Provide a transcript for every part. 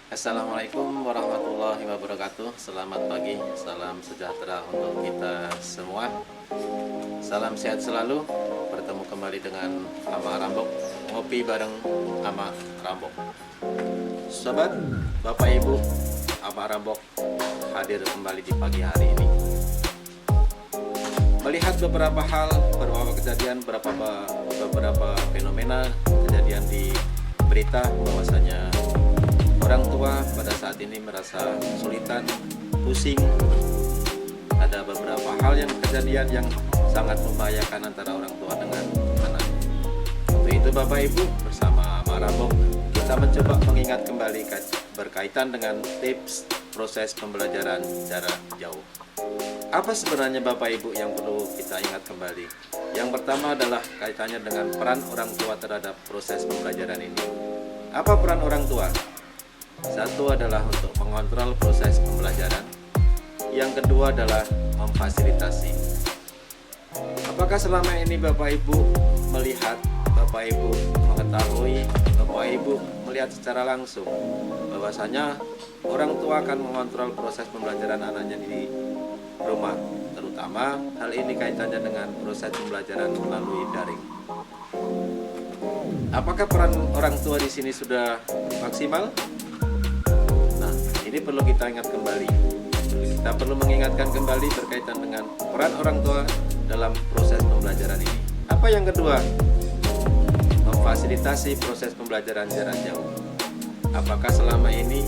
Assalamualaikum warahmatullahi wabarakatuh. Selamat pagi, salam sejahtera untuk kita semua. Salam sehat selalu. Bertemu kembali dengan Ama Rambok, ngopi bareng Ama Rambok. Sobat, Bapak Ibu, Ama Rambok hadir kembali di pagi hari ini. Melihat beberapa hal, beberapa kejadian, beberapa fenomena kejadian di berita bahwasanya orang tua pada saat ini merasa kesulitan, pusing. Ada beberapa hal yang kejadian yang sangat membahayakan antara orang tua dengan anak. Untuk itu Bapak Ibu bersama Marabok kita mencoba mengingat kembali berkaitan dengan tips proses pembelajaran jarak jauh. Apa sebenarnya Bapak Ibu yang perlu kita ingat kembali? Yang pertama adalah kaitannya dengan peran orang tua terhadap proses pembelajaran ini. Apa peran orang tua? Satu adalah untuk mengontrol proses pembelajaran. Yang kedua adalah memfasilitasi. Apakah selama ini Bapak Ibu melihat, Bapak Ibu mengetahui, Bapak Ibu melihat secara langsung bahwasanya orang tua akan mengontrol proses pembelajaran anaknya di rumah, terutama hal ini kaitannya dengan proses pembelajaran melalui daring. Apakah peran orang tua di sini sudah maksimal? Nah, ini perlu kita ingat kembali. Kita perlu mengingatkan kembali berkaitan dengan peran orang tua dalam proses pembelajaran ini. Apa yang kedua? Memfasilitasi proses pembelajaran jarak jauh. Apakah selama ini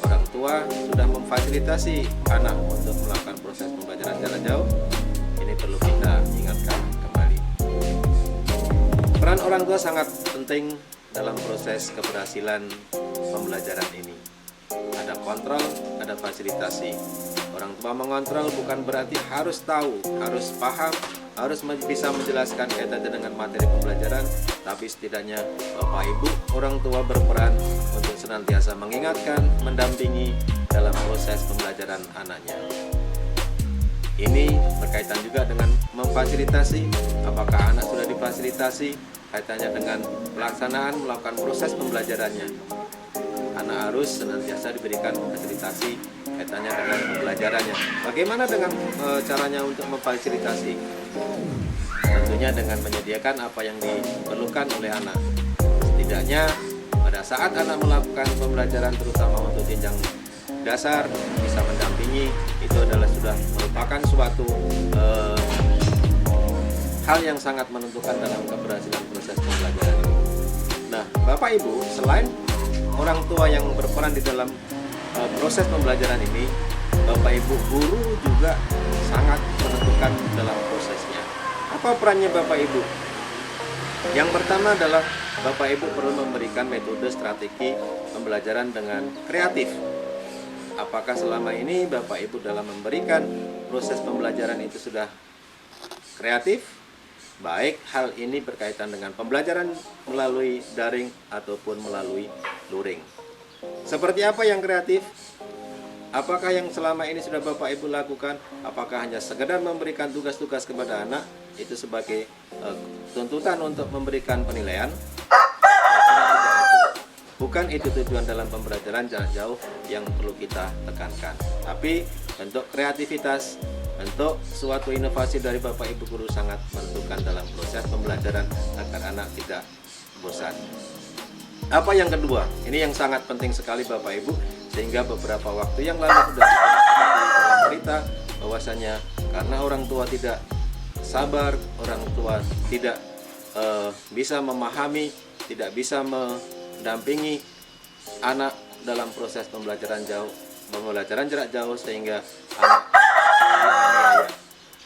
orang tua sudah memfasilitasi anak untuk melakukan proses pembelajaran jarak jauh? Ini perlu kita ingatkan kembali. Peran orang tua sangat penting dalam proses keberhasilan pembelajaran ini. Ada kontrol, ada fasilitasi. Orang tua mengontrol bukan berarti harus tahu, harus paham, harus bisa menjelaskan kaitannya dengan materi pembelajaran, tapi setidaknya Bapak Ibu orang tua berperan untuk senantiasa mengingatkan, mendampingi dalam proses pembelajaran anaknya. Ini berkaitan juga dengan memfasilitasi. Apakah anak sudah difasilitasi kaitannya dengan pelaksanaan melakukan proses pembelajarannya? Anak harus senantiasa diberikan fasilitasi kaitannya dengan pembelajarannya. Bagaimana dengan caranya untuk memfasilitasi? Tentunya dengan menyediakan apa yang diperlukan oleh anak. Setidaknya pada saat anak melakukan pembelajaran terutama untuk jenjang dasar bisa mendampingi, itu adalah sudah merupakan suatu hal yang sangat menentukan dalam keberhasilan proses pembelajaran ini. Nah, Bapak Ibu, selain orang tua yang berperan di dalam proses pembelajaran ini, Bapak Ibu guru juga sangat menentukan dalam prosesnya. Apa perannya Bapak Ibu? Yang pertama adalah Bapak Ibu perlu memberikan metode strategi pembelajaran dengan kreatif. Apakah selama ini Bapak Ibu dalam memberikan proses pembelajaran itu sudah kreatif? Baik hal ini berkaitan dengan pembelajaran melalui daring ataupun melalui luring. Seperti apa yang kreatif? Apakah yang selama ini sudah Bapak Ibu lakukan? Apakah hanya sekedar memberikan tugas-tugas kepada anak itu sebagai tuntutan untuk memberikan penilaian? Bukan itu tujuan dalam pembelajaran jarak jauh yang perlu kita tekankan. Tapi bentuk kreativitas, bentuk suatu inovasi dari Bapak Ibu guru sangat menentukan dalam proses pembelajaran agar anak tidak bosan. Apa yang kedua? Ini yang sangat penting sekali Bapak Ibu, sehingga beberapa waktu yang lalu sudah dalam berita bahwasanya karena orang tua tidak sabar, orang tua tidak bisa memahami, tidak bisa mendampingi anak dalam proses pembelajaran jarak jauh sehingga anak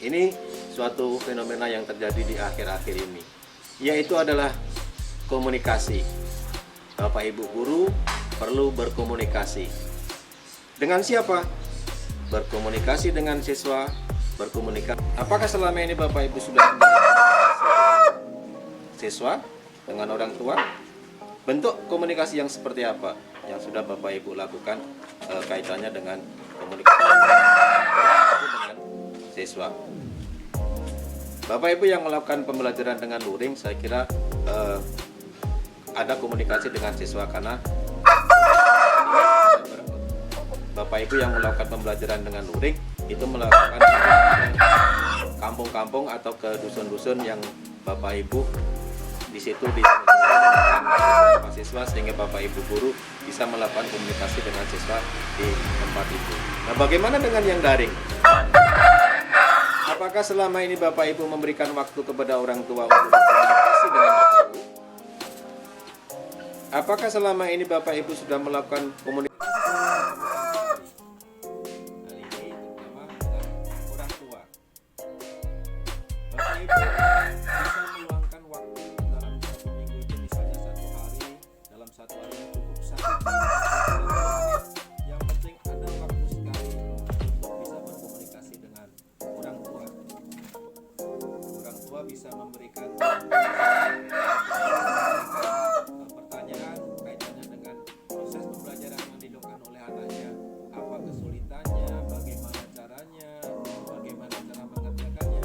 ini suatu fenomena yang terjadi di akhir-akhir ini, yaitu adalah komunikasi. Bapak Ibu guru perlu berkomunikasi. Dengan siapa? Berkomunikasi dengan siswa, berkomunikasi. Apakah selama ini Bapak Ibu sudah siswa dengan orang tua? Bentuk komunikasi yang seperti apa yang sudah Bapak Ibu lakukan kaitannya dengan komunikasi dengan siswa? Bapak Ibu yang melakukan pembelajaran dengan luring, saya kira ada komunikasi dengan siswa karena Bapak Ibu yang melakukan pembelajaran dengan luring itu melakukan ke kampung-kampung atau ke dusun-dusun yang Bapak Ibu di situ beberapa siswa, sehingga Bapak Ibu guru bisa melakukan komunikasi dengan siswa di tempat itu. Nah, bagaimana dengan yang daring? Apakah selama ini Bapak Ibu memberikan waktu kepada orang tua untuk berkomunikasi dengan Bapak Ibu? Apakah selama ini Bapak Ibu sudah melakukan komunikasi? Hal ini terutama dengan orang tua. Bapak Ibu bisa meluangkan waktu dalam satu minggu itu, misalnya satu hari, dalam satu hari cukup satu jam. Yang penting ada waktu sekali untuk bisa berkomunikasi dengan orang tua. Orang tua bisa memberikan pertanyaan kaitannya dengan proses pembelajaran yang dilakukan oleh anaknya, apa kesulitannya, bagaimana caranya, bagaimana cara mengerjakannya,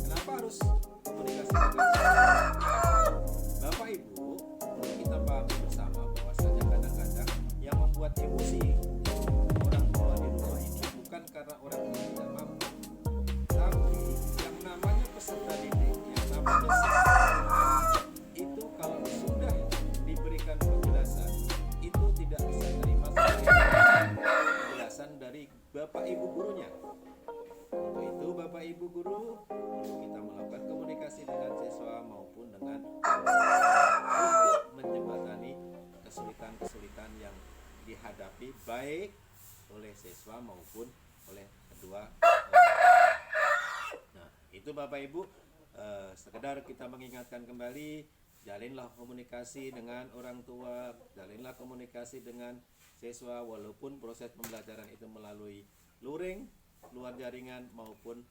kenapa harus komunikasi dengan Bapak Ibu. Perlu kita pahami bersama bahwasanya kadang-kadang yang membuat emosi orang tua di rumah ini bukan karena orang tua tidak mampu, tapi yang namanya peserta didik, yang namanya siswa itu kalau sudah diberikan penjelasan itu tidak bisa terima penjelasan dari Bapak Ibu gurunya. Untuk itu Bapak Ibu guru perlu kita melakukan komunikasi dengan siswa maupun dengan untuk menjembatani kesulitan-kesulitan yang dihadapi baik oleh siswa maupun oleh kedua orang. Nah, itu Bapak Ibu sekedar kita mengingatkan kembali, jalinlah komunikasi dengan orang tua, jalinlah komunikasi dengan siswa walaupun proses pembelajaran itu melalui luring, luar jaringan maupun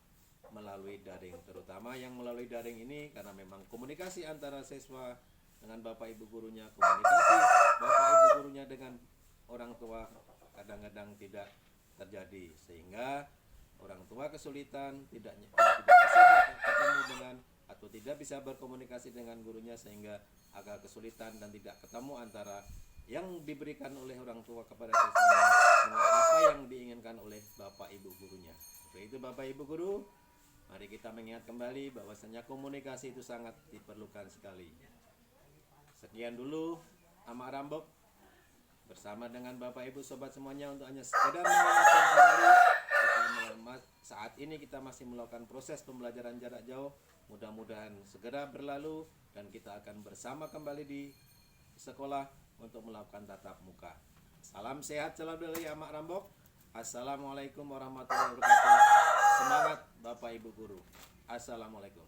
melalui daring. Terutama yang melalui daring ini karena memang komunikasi antara siswa dengan Bapak Ibu gurunya, komunikasi Bapak Ibu gurunya dengan orang tua kadang-kadang tidak terjadi, sehingga orang tua kesulitan tidak bisa bertemu dengan atau tidak bisa berkomunikasi dengan gurunya, sehingga agak kesulitan dan tidak ketemu antara yang diberikan oleh orang tua kepada siswa dengan apa yang diinginkan oleh Bapak Ibu gurunya. Untuk itu Bapak Ibu guru, mari kita mengingat kembali bahwasanya komunikasi itu sangat diperlukan sekali. Sekian dulu Amak Rambok bersama dengan Bapak Ibu sobat semuanya untuk hanya sekedar mengingatkan kembali saat ini kita masih melakukan proses pembelajaran jarak jauh. Mudah-mudahan segera berlalu dan kita akan bersama kembali di sekolah untuk melakukan tatap muka. Salam sehat selalu dari Amak Rambok. Assalamualaikum warahmatullahi wabarakatuh. Semangat Bapak Ibu guru. Assalamualaikum.